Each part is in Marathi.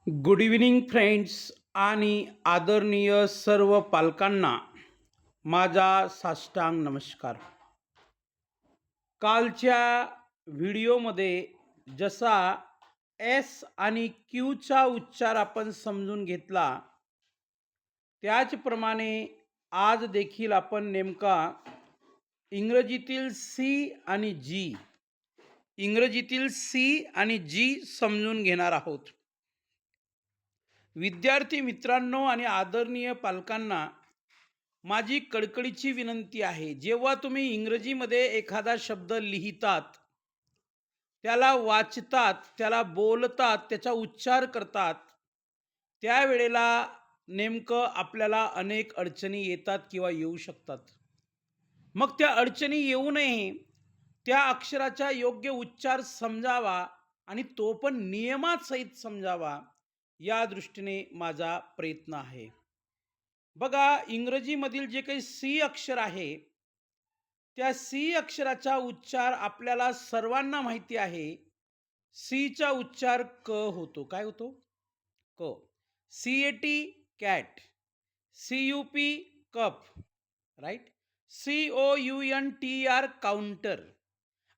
गुड इव्हनिंग फ्रेंड्स आणि आदरणीय सर्व पालकांना माझा साष्टांग नमस्कार. कालच्या व्हिडिओमध्ये जसा एस आणि क्यूचा उच्चार आपण समजून घेतला, त्याचप्रमाणे आज देखील आपण नेमका इंग्रजीतील सी आणि जी समजून घेणार आहोत. विद्यार्थी मित्रांनो आणि आदरणीय पालकांना माझी कळकळीची विनंती आहे, जेव्हा तुम्ही इंग्रजीमध्ये एखादा शब्द लिहितात, त्याला वाचतात, त्याला बोलतात, त्याचा उच्चार करतात, त्यावेळेला नेमकं आपल्याला अनेक अडचणी येतात किंवा येऊ शकतात. मग त्या अडचणी येऊ नये, त्या अक्षराचा योग्य उच्चार समजावा आणि तो पण नियमात सहित समजावा, या दृष्टीने माझा प्रयत्न आहे. बघा, इंग्रजीमधील जे काही सी अक्षर आहे, त्या सी अक्षराचा उच्चार आपल्याला सर्वांना माहिती आहे. सीचा उच्चार क होतो. काय होतो? क. CAT cat, CUP cup, right? COUNTR counter.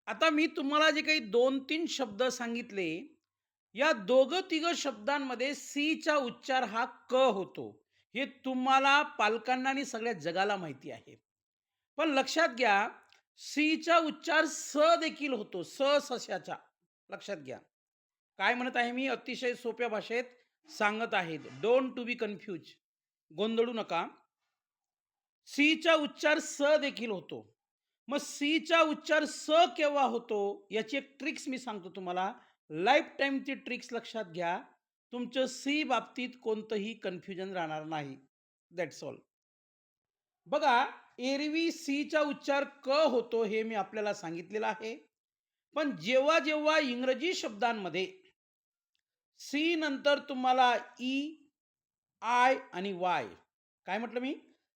आता मी तुम्हाला जे काही 2-3 शब्द सांगितले, या दोघं तिघं शब्दांमध्ये सीचा उच्चार हा क होतो. हे तुम्हाला पालकांना आणि सगळ्या जगाला माहिती आहे. पण लक्षात घ्या, सीचा उच्चार स देखील होतो. सशाचा. लक्षात घ्या. काय म्हणत आहे मी? अतिशय सोप्या भाषेत सांगत आहे. Don't to be confuse. गोंधळू नका. सीचा उच्चार स देखील होतो. मग सीचा उच्चार स केव्हा होतो, याची एक ट्रिक्स मी सांगतो तुम्हाला. लाईफ टाईमची ट्रिक्स लक्षात घ्या. तुमचं सी बाबतीत कोणतंही कन्फ्युजन राहणार नाही. That's all. बघा, एरवी सीचा उच्चार क होतो हे मी आपल्याला सांगितलेलं आहे. पण जेव्हा जेव्हा इंग्रजी शब्दांमध्ये सी नंतर तुम्हाला ई, आय आणि वाय, काय म्हटलं मी?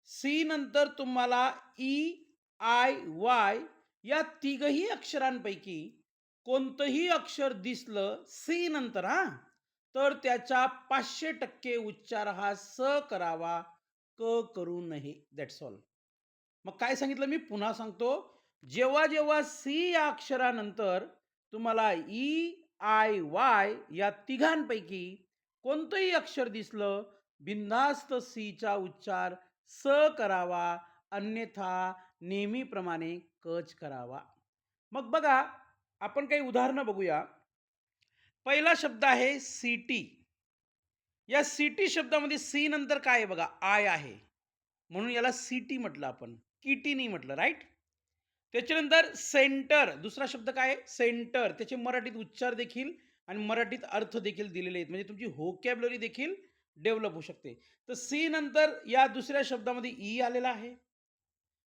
सी नंतर तुम्हाला ई, आय, वाय या तिघही अक्षरांपैकी कोणतंही अक्षर दिसलं सी नंतर, तर त्याचा 500% उच्चार हा स करावा, क करू नये. That's all. मग काय सांगितलं मी? पुन्हा सांगतो. जेव्हा जेव्हा सी या अक्षरानंतर तुम्हाला ई, आय, वाय या तिघांपैकी कोणतंही अक्षर दिसलं, बिनधास्त सीचा उच्चार स करावा, अन्यथा नेहमीप्रमाणे कच करावा. मग बघा, आपण काही उदाहरणं बघूया. पहिला शब्द आहे सिटी. या सिटी शब्दामध्ये सी नंतर काय आहे बघा? आय आहे. म्हणून याला सिटी म्हटलं आपण. किटी नाही म्हटलं, राईट? त्याच्यानंतर सेंटर, दुसरा शब्द काय आहे? सेंटर. त्याचे मराठीत उच्चार देखील आणि मराठीत अर्थ देखील दिलेले आहेत. म्हणजे तुमची व्होकॅब्युलरी देखील डेव्हलप होऊ शकते. तर सी नंतर या दुसऱ्या शब्दामध्ये ई आलेला आहे.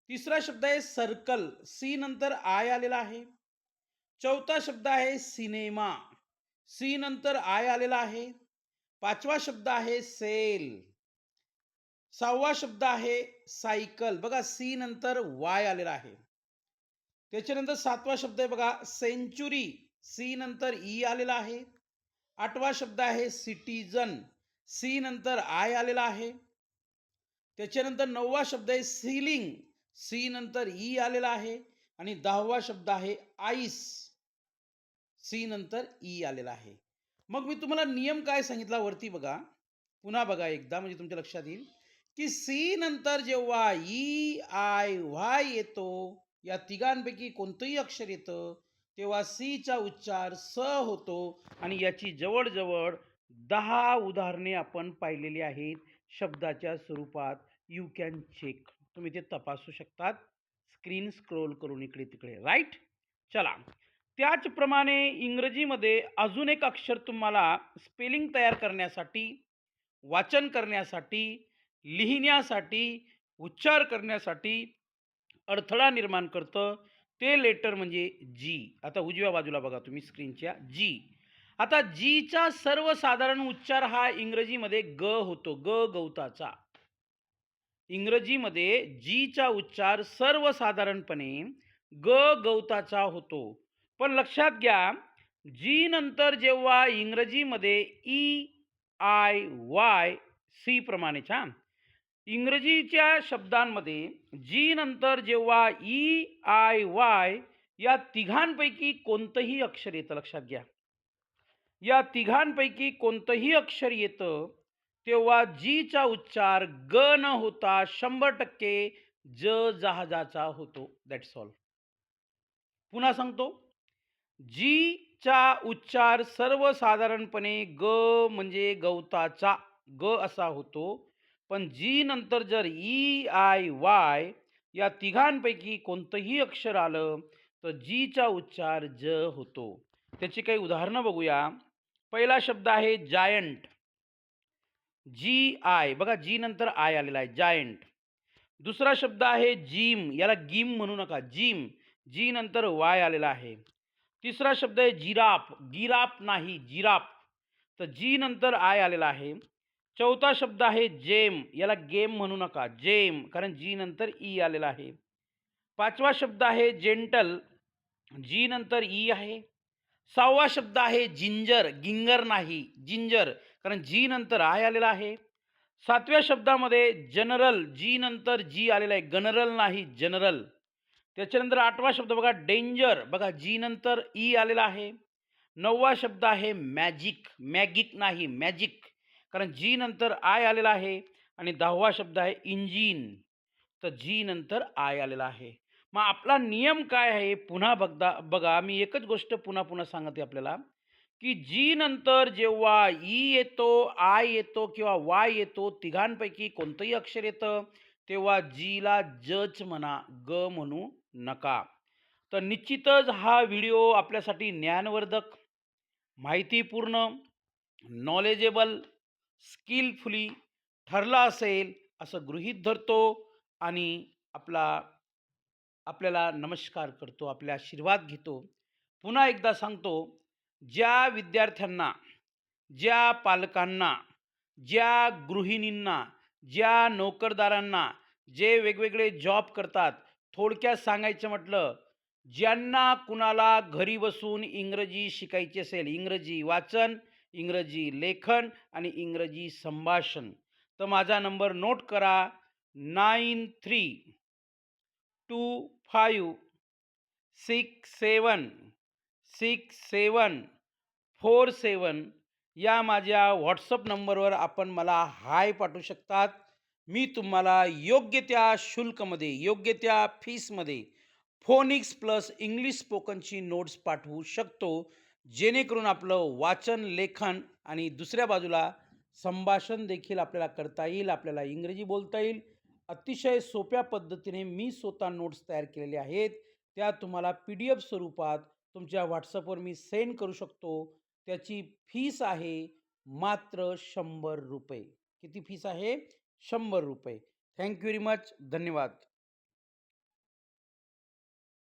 तिसरा शब्द आहे सर्कल. सी नंतर आय आलेला आहे. चौथा शब्द आहे सिनेमा. सी नंतर आय आलेला आहे. पाचवा शब्द आहे सेल. सहावा शब्द आहे सायकल. बघा, सी नंतर वाय आलेला आहे. त्याच्यानंतर सातवा शब्द आहे बघा सेंचुरी. सी नंतर ई आलेला आहे. आठवा शब्द आहे सिटीजन. सी नंतर आय आलेला आहे. त्याच्यानंतर नववा शब्द आहे सीलिंग. सी नंतर ई आलेला आहे. आणि 10वा शब्द आहे आईस. सी नंतर ई आलेला आहे. मग मी तुम्हाला नियम काय सांगितला वरती बघा. पुन्हा बघा एकदा, म्हणजे तुमच्या लक्षात येईल की सी नंतर जेव्हा ई, आय, व्हाय येतो, या तिघांपैकी कोणतंही अक्षर येतं, तेव्हा सीचा उच्चार स होतो. आणि याची जवळजवळ 10 उदाहरणे आपण पाहिलेली आहेत शब्दाच्या स्वरूपात. You can check. तुम्ही ते तपासू शकतात स्क्रीन स्क्रोल करून इकडे तिकडे, राईट? चला, त्याचप्रमाणे इंग्रजीमध्ये अजून एक अक्षर तुम्हाला स्पेलिंग तयार करण्यासाठी, वाचन करण्यासाठी, लिहिण्यासाठी, उच्चार करण्यासाठी अडथळा निर्माण करतं. ते लेटर म्हणजे जी. आता उजव्या बाजूला बघा तुम्ही स्क्रीनच्या, जी. आता जीचा सर्वसाधारण उच्चार हा इंग्रजीमध्ये ग होतो. गवताचा. इंग्रजीमध्ये जीचा उच्चार सर्वसाधारणपणे गवताचा होतो. पण लक्षात घ्या, जी नंतर जेव्हा इंग्रजीमध्ये ई, आय, वाय, सी प्रमाणेच हां. इंग्रजीच्या शब्दांमध्ये जी नंतर जेव्हा ई, आय, वाय या तिघांपैकी कोणतंही अक्षर येतं लक्षात घ्या. या तिघांपैकी कोणतंही अक्षर येतं, तेव्हा जीचा उच्चार ग न होता 100% जहाजाचा होतो. That's all. पुन्हा सांगतो. जीचा उच्चार सर्वसाधारणपणे ग म्हणजे गवताचा ग असा होतो. पण जी नंतर जर ई, आय, वाय या तिघांपैकी कोणतंही अक्षर आलं, तर जीचा उच्चार ज होतो. त्याची काही उदाहरणं बघूया. पहिला शब्द आहे जायंट. G, I. बघा जी नंतर आय आलेला आहे. जायंट. दुसरा शब्द आहे जिम. याला गिम म्हणू नका. जिम. जी नंतर वाय आलेला आहे. तिसरा शब्द आहे जिराफ. गिराफ नाही, जिराफ. तर जी नंतर आय आलेला आहे. चौथा शब्द आहे जेम. याला गेम म्हणू नका. जेम. कारण जी नंतर ई आलेला आहे. पाचवा शब्द आहे जेंटल. जी नंतर ई आहे. सहावा शब्द आहे जिंजर. गिंगर नाही, जिंजर. कारण जी नंतर आय आलेला आहे. सातव्या शब्दामध्ये जनरल. जी नंतर जी आलेला आहे. गनरल नाही, जनरल. त्याच्यानंतर आठवा शब्द बघा डेंजर. बघा जी नंतर ई आलेला आहे. नववा शब्द आहे मॅजिक. मॅगिक नाही, मॅजिक. कारण जी नंतर आय आलेला आहे. आणि 10वा शब्द आहे इंजिन. तर जी नंतर आय आलेला आहे. मग आपला नियम काय आहे? पुन्हा बघा बघा मी एकच गोष्ट पुन्हा पुन्हा सांगते आपल्याला, की जी नंतर जेव्हा ई येतो, आय येतो किंवा वाय येतो, तिघांपैकी कोणतंही अक्षर येतं, तेव्हा जीला जच म्हणा, ग म्हणू नका. तर निश्चितच हा व्हिडिओ आपल्यासाठी ज्ञानवर्धक, माहितीपूर्ण, नॉलेजेबल, स्किलफुली ठरला असेल असं गृहीत धरतो आणि आपला आपल्याला नमस्कार करतो, आपले आशीर्वाद घेतो. पुन्हा एकदा सांगतो, ज्या विद्यार्थ्यांना, ज्या पालकांना, ज्या गृहिणींना, ज्या नोकरदारांना, जे वेगवेगळे जॉब करतात, थोडक्यात सांगायचं म्हटलं, ज्यांना कुणाला घरी बसून इंग्रजी शिकायची असेल, इंग्रजी वाचन, इंग्रजी लेखन आणि इंग्रजी संभाषण, तर माझा नंबर नोट करा 9325676747 या माझ्या व्हॉट्सअप नंबरवर आपण मला हाय पाठवू शकतात. मी तुम्हाला योग्य त्या शुल्कमध्ये, योग्य त्या फीसमध्ये फोनिक्स प्लस इंग्लिश स्पोकनची नोट्स पाठवू शकतो. जेणेकरून आपलं वाचन, लेखन आणि दुसऱ्या बाजूला संभाषण देखील आपल्याला करता येईल, आपल्याला इंग्रजी बोलता येईल. अतिशय सोप्या पद्धतीने मी स्वतः नोट्स तयार केलेले आहेत. त्या तुम्हाला PDF स्वरूपात तुमच्या WhatsAppवर मी सेंड करू शकतो. त्याची फीस आहे मात्र ₹100. किती फीस आहे? ₹100. Thank you very much. धन्यवाद.